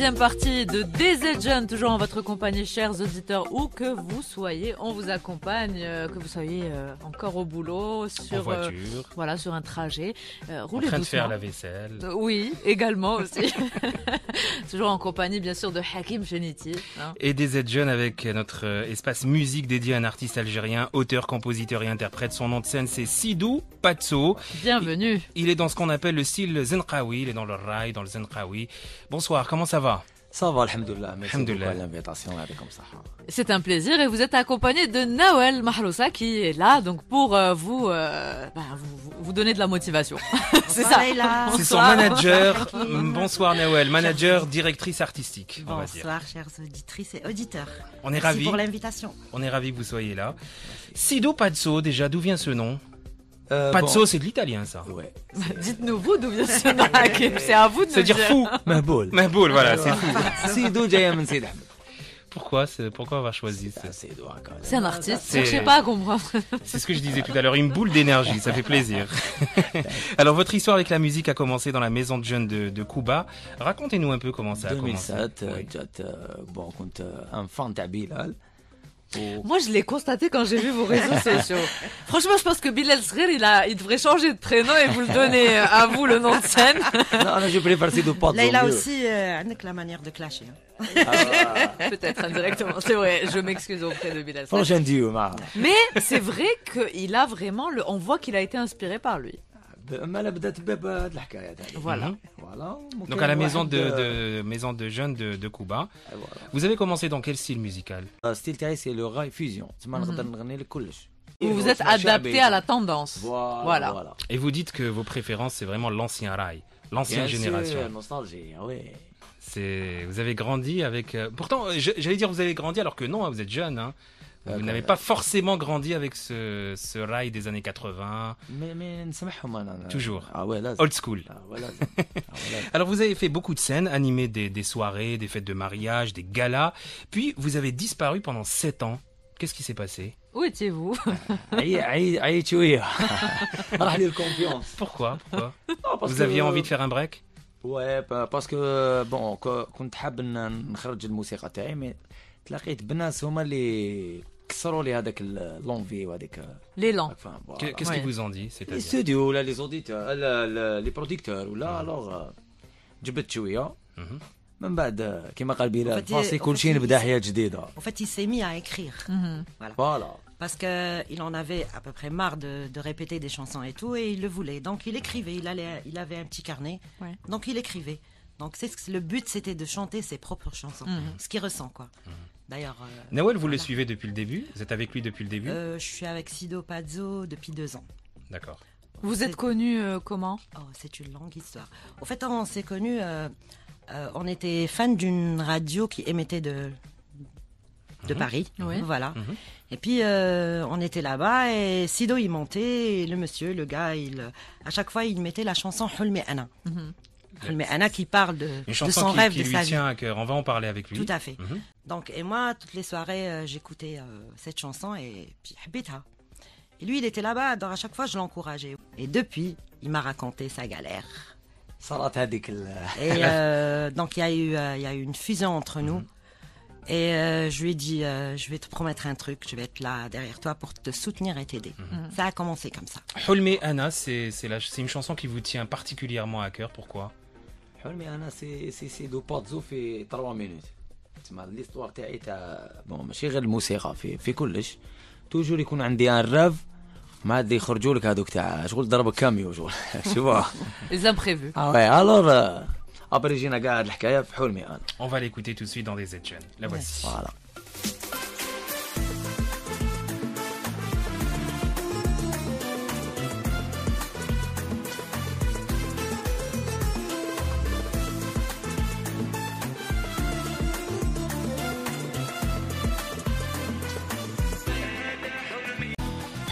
Deuxième partie de DZ Jeune, toujours en votre compagnie, chers auditeurs, où que vous soyez, on vous accompagne, que vous soyez encore au boulot, sur, en voiture, voilà, sur un trajet, roulez en train doucement. de faire la vaisselle. Oui, également aussi. Toujours en compagnie, bien sûr, de Hakim Cheniti. Hein. Et DZ Jeune avec notre espace musique dédié à un artiste algérien, auteur, compositeur et interprète. Son nom de scène, c'est Sidou Patso. Bienvenue. Il est dans ce qu'on appelle le style Zenqawi, il est dans le rail, dans le Zenqawi. Bonsoir, comment ça va? Ça va, alhamdoulilah. Merci beaucoup Alhamdoulilah. à l'invitation, comme ça. C'est un plaisir et vous êtes accompagné de Nawel Mahrousa qui est là donc pour vous donner de la motivation. C'est ça. C'est son manager. Bonsoir Nawel, manager, directrice artistique. On va dire. Bonsoir, chères auditrices et auditeurs. On est Merci ravis. pour l'invitation. On est ravis que vous soyez là. Sidou Patso, déjà, d'où vient ce nom? Patso, c'est de l'italien, ça. Ouais. Dites-nous vous d'où vient ce nom, Hakim. C'est à vous de nous C'est dire fou. Mahboul. Mahboul, voilà, c'est fou. Sidou Jaya من سيد أحمد. Pourquoi avoir choisi ça? Sidou, quand même. C'est un artiste, C'est- cherchez pas à comprendre. C'est ce que je disais tout à l'heure, une boule d'énergie, ça fait plaisir. Alors, votre histoire avec la musique a commencé dans la maison de jeunes de Cuba. Racontez-nous un peu comment ça a commencé. 2007 Oui. جات كنت enfant تاع بلال. Moi, je l'ai constaté quand j'ai vu vos réseaux sociaux. Franchement, je pense que Bilal Sghir, il devrait changer de prénom et vous le donner à vous, le nom de scène. Non, أنا je préfère Sidou Patso. Leïla aussi, avec la manière de clasher. hein. Peut-être indirectement, c'est vrai. Je m'excuse auprès de Bilal Sghir. فرش نديو معاه. Mais c'est vrai qu'il a vraiment on voit qu'il a été inspiré par lui. ما لا بدات باب هاد الحكايه هذه. Voilà. Voilà. Donc, à la maison de jeunes de Cuba. Vous avez commencé dans quel style musical? ستيل تاعي سي لو غاي فيزيون تما نقدر نغني لك كلش. Vous vous êtes adapté à la tendance. Voilà. Voilà. Et vous dites que vos préférences, c'est vraiment l'ancien rail, l'ancienne génération. Nostalgie, oui. Vous avez grandi avec. Pourtant, j'allais dire vous avez grandi alors que non, hein, vous êtes jeune. Hein. Vous n'avez pas forcément grandi avec ce rail des années 80, Mais نسمعهم انا. Toujours. Ah ouais, là. old school. Ah ouais, là. Alors vous avez fait beaucoup de scènes, animé des soirées, des fêtes de mariage, des galas, puis vous avez disparu pendant 7 ans. Qu'est-ce qui s'est passé? Où étiez-vous? عيط شويه. راح لي الكونفيونس. Pourquoi Vous aviez envie de faire un break? Ouais, باسكو بون كنت حاب نخرج الموسيقى تاعي مي تلاقيت بناس هما اللي كسروا لي هذاك لونفي وهذيك. L'élan. Qu'est-ce Ouais. qu'ils vous ont dit? لي C'est-à-dire ستوديو ولا لي زوديتور لي بروديكتور ولا الوغ جبت شويه Mhm. من بعد كيما قال بلال وفتي- فاصي كل شيء وفتي- نبدا حياه جديده. En fait, il s'est mis à écrire. فوالا. Parce qu'il en avait à peu près marre de répéter des chansons et tout, et il le voulait. Donc il écrivait, il avait un petit carnet, Ouais. donc il écrivait. Donc le but, c'était de chanter ses propres chansons, ce qu'il ressent, quoi. D'ailleurs, Nawel, vous le voilà. suivez depuis le début? Vous êtes avec lui depuis le début? Je suis avec Sidou Patso depuis 2 ans. D'accord. Vous êtes connu comment? Oh, c'est une longue histoire. Au fait, on s'est connus, on était fan d'une radio qui émettait de Paris. Oui. Voilà. Mhm. Et puis, on était là-bas et Sido, il montait, et le monsieur, le gars, à chaque fois, il mettait la chanson Hulmi Ana. Hulmi Ana qui parle Une de chanson son rêve, qui de lui sa vie. tient à cœur. On va en parler avec lui. Tout à fait. Mhm. Donc, et moi, toutes les soirées, j'écoutais cette chanson et puis Habita. Et lui, il était là-bas, donc à chaque fois, je l'encourageais. Et depuis, il m'a raconté sa galère. صارت هذيك Et donc, il y a eu une fusion entre nous. Et je lui ai dit, je vais te promettre un truc, je vais être là derrière toi pour te soutenir et t'aider. Ça a commencé comme ça. Hulme Anna, c'est une chanson qui vous tient particulièrement à cœur. Pourquoi? حلمي انا سي سيدو باتزو في 3 مينوت. تسمى ليستوار تاعي تاع بون ماشي غير الموسيقى في كلش توجور يكون عندي ان راف ما عاد يخرجوا لك هذوك تاع شغل ضرب كاميو شغل شوفوا. Les imprévus. اه وي الور ابري جينا كاع هاد الحكايه في حلمي انا. On va l'écouter tout de suite dans des jeunes. La voici. فوالا.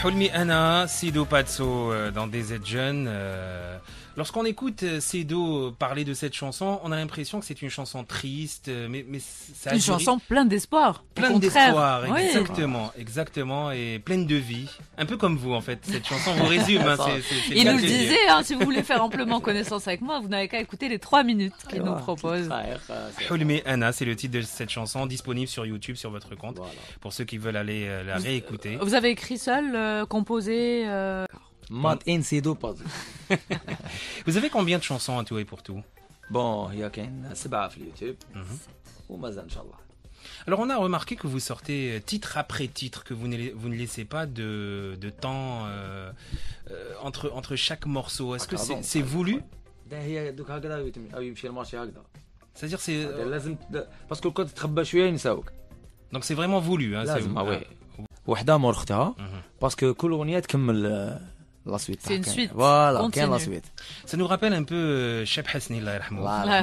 Hulmi Anna, Sidou Patso dans des jeunes. Lorsqu'on écoute Sedo parler de cette chanson, on a l'impression que c'est une chanson triste, mais ça a Une duré- chanson pleine d'espoir. Au pleine contraire. d'espoir, Oui. exactement, et pleine de vie. Un peu comme vous, en fait. Cette chanson vous résume. Hein, c'est Il bien nous le de dire. disait, hein, si vous voulez faire amplement connaissance avec moi, vous n'avez qu'à écouter les 3 minutes qu'il nous propose. Hulmi Anna, c'est le titre de cette chanson, disponible sur YouTube, sur votre compte, Voilà. pour ceux qui veulent aller la réécouter. Vous avez écrit seul, composé مات ان سيدو بازل. Vous avez combien de chansons à tout et pour tout? بون هي كاين 7 في اليوتيوب ومازال ان شاء الله. Alors on a remarqué que vous sortez titre après titre, que vous ne laissez pas de temps entre chaque morceau. Est-ce que c'est voulu? دا هي دوك هكذا او يمشي الماتش هكذا. C'est-à-dire c'est لازم باسكو كنت تخبى شويه ينساوك. donc c'est vraiment voulu. Hein, لازم c'est- وي. وحده مور اختها باسكو كل اغنيه تكمل لا سويت. C'est une suite. فوالا كاين لا Continue. سويت. Ça nous rappelle un peu Cheb Hasni, Allah yarhamou,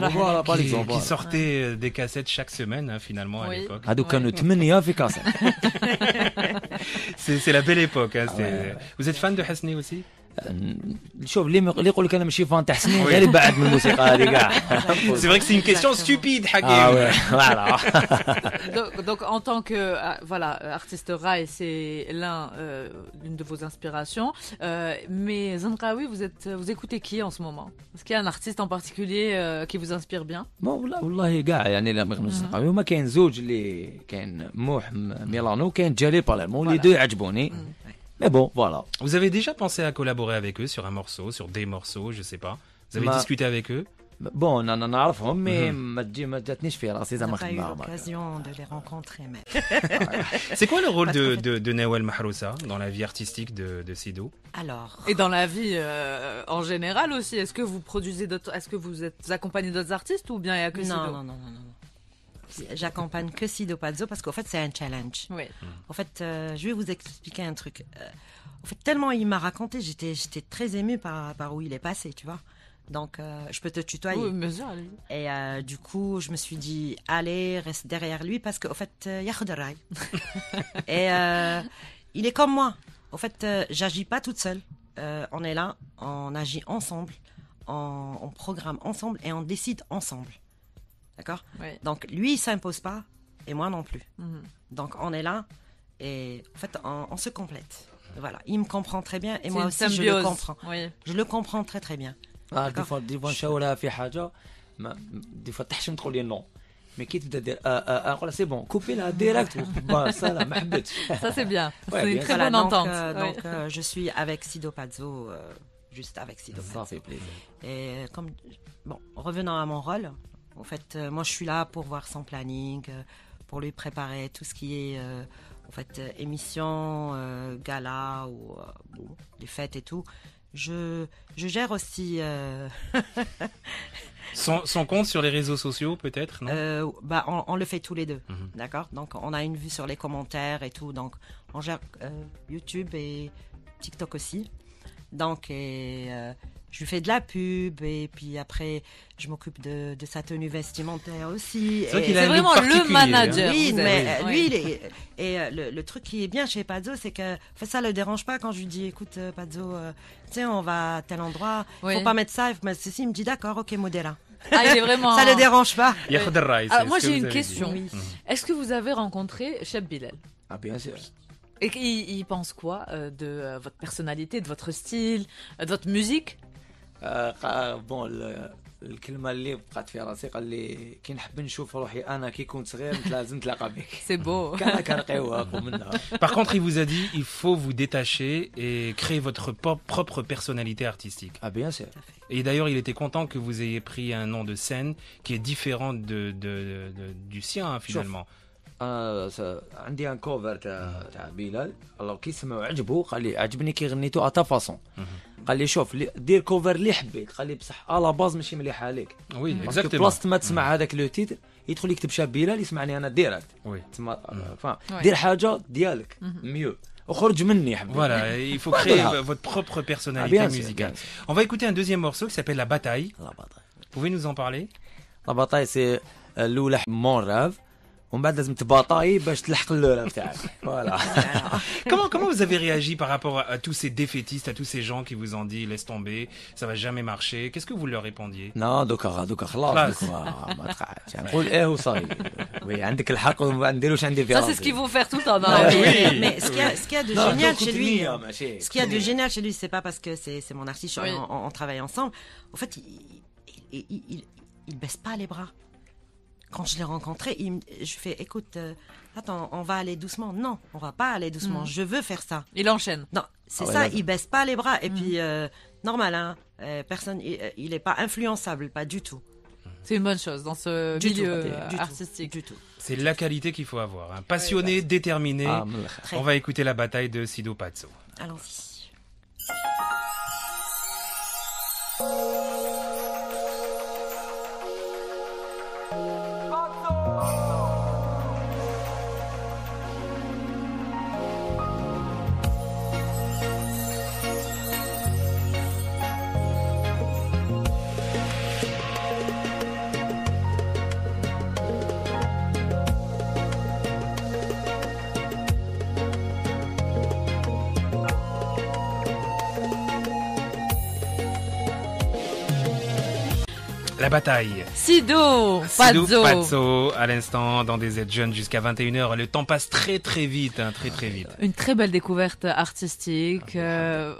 فوالا باغ qui اكزومبل. sortait des cassettes chaque semaine hein, finalement à Oui. l'époque. هادو كانوا 8 في كاسه. C'est la belle époque. Hein, c'est- ouais. Vous êtes fan de Hasni aussi? شوف اللي يقول لك انا ماشي فان تاع حسني غير يبعد من الموسيقى هذه كاع. C'est vrai que c'est une question stupide, Hakim. اه وي فوالا. Donc, en tant que voilà artiste raï, c'est l'une de vos inspirations. Mais Zanraoui, vous écoutez qui en ce moment? Est-ce qu'il y a un artiste en particulier qui vous inspire bien? ما والله كاع يعني لا مغنوس قوي. هما كاين زوج اللي كاين موح ميلانو كاين جليل باليرمو اللي دو يعجبوني. مي بون فوالا. Vous avez déjà pensé à collaborer avec eux sur un morceau, sur des morceaux, je sais pas. Vous avez Ma- discuté avec eux? بون انا نعرفهم مي ما جاتنيش في راسي On زعما n'a pas eu خدمه. l'occasion de les rencontrer, mais C'est quoi le rôle Pas trop de Nawal Mahrousa dans la vie artistique de Sido? alors. Et dans la vie en général aussi, est-ce que vous produisez d'autres, est-ce que vous êtes accompagné d'autres artistes ou bien il y a que Sido? Non. J'accompagne que Sido Pazzo parce qu'en fait c'est un challenge. Oui. En fait, je vais vous expliquer un truc. En fait, tellement il m'a raconté, j'étais très émue par où il est passé, tu vois. Donc, je peux te tutoyer. Oui, mais ça, allez. Et du coup, je me suis dit, allez, reste derrière lui parce qu'en fait, ياخد الراي. Et il est comme moi. En fait, j'agis pas toute seule. On est là, on agit ensemble, on programme ensemble et on décide ensemble. D'accord? Oui. Donc, lui, il s'impose pas et moi non plus. Mhm. Donc, on est là et en fait, on se complète. Voilà, il me comprend très bien et C'est moi une aussi, je le symbiose. comprends. Oui. Je le comprends très très bien. دي فوا نشاورها في حاجه دي فوا تحشم تقول لي نو مي كي تبدا دير نقول سي بون كوبي لها ديريكت بس لا ما حبيتش. Ça c'est bien. Ouais, C'est une bien très sûr. bonne donc, entente. Oui. je suis avec Sido Pazzo, juste avec Sido Ça Pazzo. fait plaisir. Et comme bon, revenant à mon rôle, en fait, moi je suis là pour voir son planning, pour lui préparer tout ce qui est en fait émission, gala ou bon, les fêtes et tout. Je gère aussi Son compte sur les réseaux sociaux, peut-être, non? bah on le fait tous les deux, Mhm. d'accord. Donc on a une vue sur les commentaires et tout. Donc on gère YouTube et TikTok aussi. Donc je lui fais de la pub et puis après je m'occupe de sa tenue vestimentaire aussi. C'est vrai Et- qu'il a C'est un look vraiment le particulier, hein. manager. oui, vous mais avez. lui, Oui. il est. Et le truc qui est bien chez Pazzo, c'est que en fait, ça le dérange pas quand je lui dis écoute, Pazzo, tu sais, on va à tel endroit, Oui. faut pas mettre ça, il faut mettre ceci. Il me dit d'accord, ok, modèle. Ah, il est vraiment. Ça le dérange pas. Yahod al-Rai, Alors, c'est moi ce que j'ai vous une avez dit. question. Oui. Est-ce que vous avez rencontré Cheb Bilal? Ah bien sûr. Et il pense quoi de votre personnalité, de votre style, de votre musique? بون الكلمه اللي بقات في راسي قال لي كي نحب نشوف روحي انا كي كنت صغير لازم نتلاقى بك. C'est beau. كان كنقيوها ومنها. Par contre, il vous a dit, il faut vous détacher et créer votre propre personnalité artistique. Ah bien sûr. Et d'ailleurs, il était content que vous ayez pris un nom de scène qui est différent du sien, hein, finalement. عندي ان كوفر تاع بلال الله كي سمعوا عجبو قال لي عجبني كي غنيتو اتا فاصون. قال لي شوف دير كوفر اللي حبيت قال لي بصح على باز ماشي مليحه عليك. Oui, باسكو exactement. بلاصه ما تسمع هذاك لو تيتر يدخل يكتب شاب بلال يسمعني انا ديريكت. Oui. تسمى Ouais. دير حاجه ديالك ميو وخرج مني حبيبي. Voilà, il faut créer Voilà. votre propre Ah, personnalité bien sûr, musicale. bien sûr. On va écouter un deuxième morceau qui s'appelle La Bataille. لا بطاي Vous pouvez nous en parler? لا بطاي سي الاولى مون راف ومن بعد لازم تباطاي باش تلحق اللوره بتاعك. Voilà. Comment vous avez réagi par rapport à tous ces défaitistes, à tous ces gens qui vous ont dit laisse tomber, ça va jamais marcher? Qu'est-ce que vous leur répondiez? لا دوكا خلاص ما تقعدش نقول ايه وصاي. وي عندك الحق وما نديروش عندي في Ça, راسي. c'est ce qu'il faut faire tout le temps. Non, Non, mais- mais ce qu'il y a de Non, génial donc, chez lui, continue, ماشي. ce qu'il y a de génial chez lui, c'est pas parce que c'est mon artiste, Oui. on travaille ensemble. En fait, il baisse pas les bras. Quand je l'ai rencontré, je fais, écoute, attends, on va aller doucement. Non, on va pas aller doucement. Je veux faire ça. Il enchaîne. Non, c'est Ah ouais, ça, là, il baisse pas les bras. Et puis, normal, hein, personne, il est pas influençable, pas du tout. C'est une bonne chose dans ce Du milieu tout, du tout, artistique. du tout. C'est la qualité qu'il faut avoir. Hein. Passionné, déterminé. Ah, من الآخر. On va écouter la bataille de Sido Pazzo. Allons-y. La bataille. Sido Sido Pazzo. Pazzo, à l'instant, dans des aides jeunes jusqu'à 21h. Le temps passe très très vite, hein, très très vite. Une très belle découverte artistique.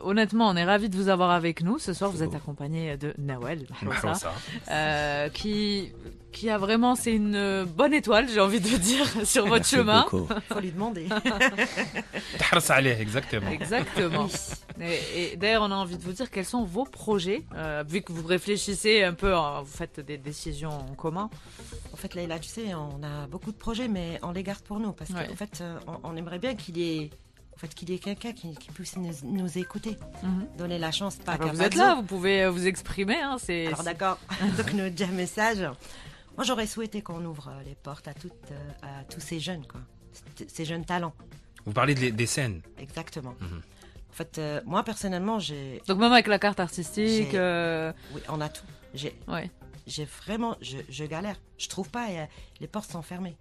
Honnêtement, on est ravis de vous avoir avec nous. Ce soir, vous êtes accompagné de Nawel Mahrousa, qui a vraiment, c'est une bonne étoile, j'ai envie de dire, sur votre Merci chemin. beaucoup. Faut lui demander. تحرص عليه, exactement. Exactement. Et d'ailleurs, on a envie de vous dire quels sont vos projets, vu que vous réfléchissez un peu, vous faites des décisions en commun. En fait, Leïla, tu sais, on a beaucoup de projets, mais on les garde pour nous. Parce Ouais. qu'en fait, on aimerait bien qu'il y ait, quelqu'un qui puisse nous écouter. Donner la chance, pas qu'à Vous êtes Pazzo. là, vous pouvez vous exprimer. Hein, Alors d'accord, donc nous dire message. Moi, j'aurais souhaité qu'on ouvre les portes à tous ces jeunes, quoi. Ces jeunes talents. Vous parlez des scènes. Exactement. En fait, moi, personnellement, Donc même avec la carte artistique, oui, on a tout. ouais. J'ai vraiment, je galère. Je trouve pas, les portes sont fermées.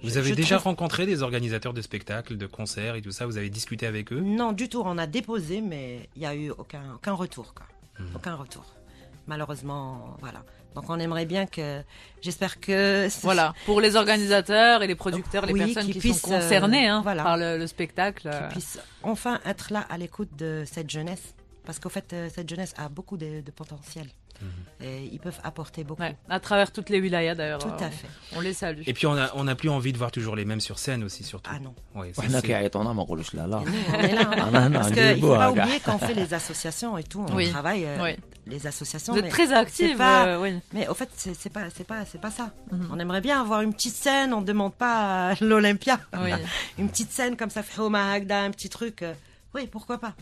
Vous avez je déjà trouve- rencontré des organisateurs de spectacles, de concerts et tout ça? Vous avez discuté avec eux? Non, du tout. On a déposé, mais il y a eu aucun retour, quoi. Aucun retour. Malheureusement, voilà. Donc on aimerait bien que, j'espère que Voilà, pour les organisateurs et les producteurs, les Oui, personnes qu'ils qui sont puissent, concernées voilà. par le spectacle. qu'ils puissent enfin être là à l'écoute de cette jeunesse. Parce qu'au fait, cette jeunesse a beaucoup de potentiel. Et ils peuvent apporter beaucoup. Ouais, à travers toutes les wilayas d'ailleurs. Tout à fait. On les salue. Et puis on a plus envie de voir toujours les mêmes sur scène aussi, surtout. Ah non. Ouais, وحنا كيعيطونا ما نقولوش لا لا. Et nous, on est là. Hein. أنا Parce qu'il ne faut نجيبوها pas كاع. oublier qu'on fait les associations et tout. On Oui. travaille Oui. les associations. Vous êtes mais très active. c'est pas- oui. Mais au fait, c'est pas ça. On aimerait bien avoir une petite scène. On ne demande pas à l'Olympia. Oui. Une petite scène comme ça, Fhouma Hagda, un petit truc. Oui, pourquoi pas.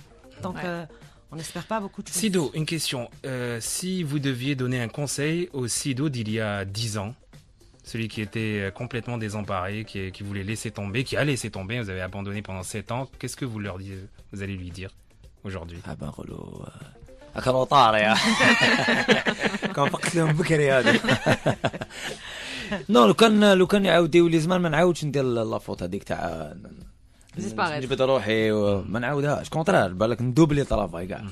Donc, Ouais. on n'espère pas beaucoup de choses. Sido, une question. Si vous deviez donner un conseil au Sido d'il y a 10 ans, celui qui était complètement désemparé, qui voulait laisser tomber, qui a laissé tomber, vous avez abandonné pendant 7 ans, qu'est-ce que vous vous allez lui dire aujourd'hui? حابة نقولوا أكلوا طار يا كان فقت لهم بكري هذا. نو لو كان يعاود يولي زمان ما نعاودش ندير لافوت هذيك تاع Disparaître. نجبد روحي وما نعاودهاش كونترار بالك ندوبلي طرافاي كاع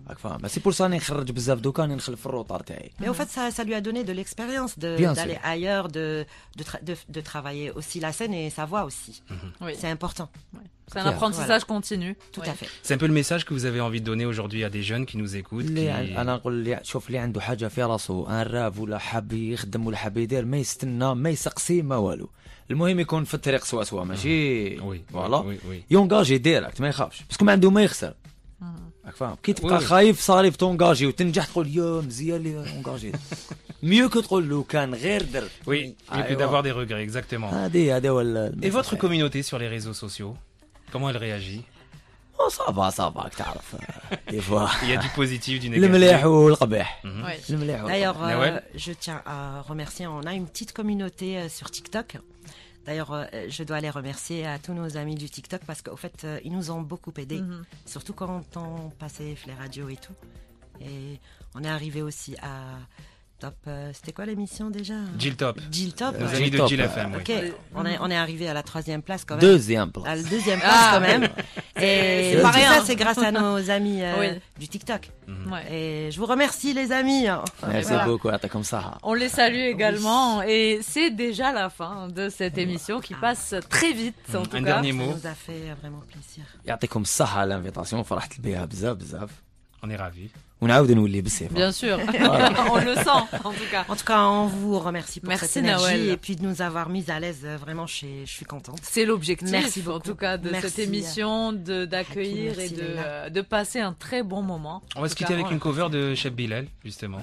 راك فاهم سي بور سا نخرج بزاف دوكا نخلف الروطار تاعي. Mais au fait, ça lui a donné de l'expérience Bien d'aller sûr. ailleurs, de travailler aussi la scène et sa voix aussi. Oui. C'est important. C'est un apprentissage continu. Tout Oui. à fait. C'est un peu le message que vous avez envie de donner aujourd'hui à des jeunes qui nous écoutent. انا نقول اللي شوف اللي عنده حاجه في راسو ان راب ولا حاب يخدم ولا حاب يدير ما يستنى ما يسقسي ما والو. المهم يكون في الطريق سوا ماشي وي فوالا وي يونجاجي ديريكت ما يخافش باسكو ما عنده ما يخسر. راك فاهم كي تبقى وي. خايف صاري تونجاجي وتنجح تقول يا مزيان لي اونجاجي ميو كو تقول له كان غير درت. Oui, et puis d'avoir des regrets, exactement. هذا هو Et votre communauté sur les réseaux sociaux, comment elle réagit? صافا تعرف دي فوا Il y a du positif, du المليح négatif. والقبيح Ouais. المليح D'ailleurs, Nawel je tiens à remercier, on a une petite communauté sur TikTok. D'ailleurs, je dois les remercier à tous nos amis du TikTok parce qu'au fait, ils nous ont beaucoup aidés. Surtout quand on passait les radios et tout. Et on est arrivé aussi à Top. C'était quoi l'émission déjà? Jill Top. Jill Top. Nos ouais. amis de Top, Jill FM, oui. Ok, on est arrivé à la 3e place quand même. Deuxième place. À la 2e place quand même. Et c'est pas tout rien. ça, c'est grâce à nos amis Oui. du TikTok. Ouais. Et je vous remercie les amis. Merci Voilà. beaucoup, t'as comme ça. On les salue également et c'est déjà la fin de cette émission qui passe très vite en tout Un cas. dernier Ça mot. nous a fait vraiment plaisir. يعطيكم الصحة على l'invitation فرحت بها بزاف بزاف On est ravis. ونعاود نولي بالصفة. Bien sûr, on le sent en tout cas. En tout cas, on vous remercie pour Merci, cette énergie Nawel. et puis de nous avoir mis à l'aise. Vraiment, je suis contente. C'est l'objectif Merci en beaucoup. tout cas de Merci. cette émission, d'accueillir et Merci, Leïla. de passer un très bon moment. On va se quitter avec une cover de Cheb Bilal, justement.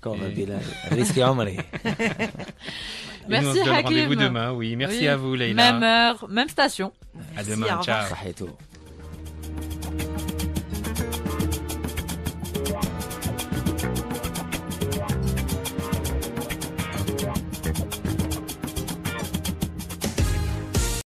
كوفر Et- بلال ريسكي عمري. Et Merci, nous, on se donne Hakim. rendez-vous demain, oui. Merci Oui. à vous, Leïla. Même heure, même station. À Merci, demain, au revoir. ciao. صحيتو.